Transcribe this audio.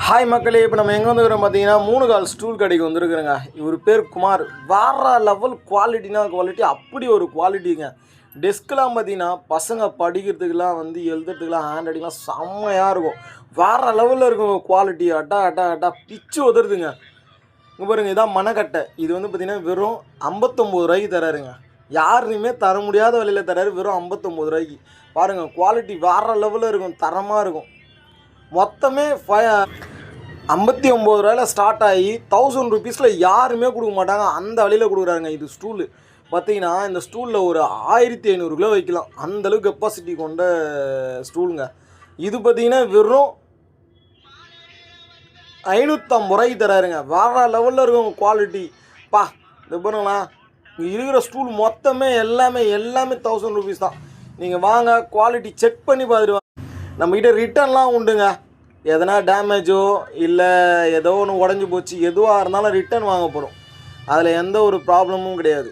Hi மக்களே, இப்போ நம்ம எங்கே வந்துக்கிறோம் பார்த்தீங்கன்னா 3 கால் ஸ்டூல் கடைக்கு வந்துருக்குறோங்க. இவர் பேர் குமார். வேற லெவல் குவாலிட்டினா குவாலிட்டி, அப்படி ஒரு குவாலிட்டிங்க. டெஸ்க்லாம் பார்த்தீங்கன்னா பசங்க படிக்கிறதுக்கெலாம் எழுதுறதுக்கெலாம் ஹேண்ட் ரைட்டிங்லாம் செம்மையாக இருக்கும். வேறு லெவலில் இருக்கும் குவாலிட்டி. அட்டா அட்டா அட்டா பிச்சு உதறுதுங்க. இங்கே பாருங்கள், இதான் மனக்கட்டை. இது பார்த்தீங்கன்னா வெறும் 59 ரூபாய்க்கு தராருங்க. யாருமே தர முடியாத விலையில் தராரு, வெறும் 59 ரூபாய்க்கு. பாருங்கள், குவாலிட்டி வேறு லெவலில் இருக்கும், தரமாக இருக்கும். மொத்தமே 59 ரூபாயில் ஸ்டார்ட் ஆகி 1000 ருபீஸில் யாருமே கொடுக்க மாட்டாங்க, அந்த வழியில் கொடுக்குறாங்க. இது ஸ்டூலு பார்த்தீங்கன்னா, இந்த ஸ்டூலில் ஒரு 1500 கிலோ வைக்கலாம், அந்தளவுக்கு கெப்பாசிட்டி கொண்ட ஸ்டூலுங்க. இது பார்த்தீங்கன்னா வெறும் 550 ரூபாய்க்கு தராருங்க. வேறு லெவலில் இருக்கும் குவாலிட்டி. பா, இது பாருங்களா, இங்கே இருக்கிற ஸ்டூல் மொத்தமே எல்லாமே 1000 ருபீஸ் தான். நீங்கள் வாங்க, குவாலிட்டி செக் பண்ணி பார்த்துட்டு. நம்மக்கிட்ட ரிட்டர்ன்லாம் உண்டுங்க. எதனா டேமேஜோ இல்லை ஏதோ ஒன்று உடஞ்சி போச்சு, எதுவாக இருந்தாலும் ரிட்டர்ன் வாங்க போகிறோம். அதில் எந்த ஒரு ப்ராப்ளமும் கிடையாது.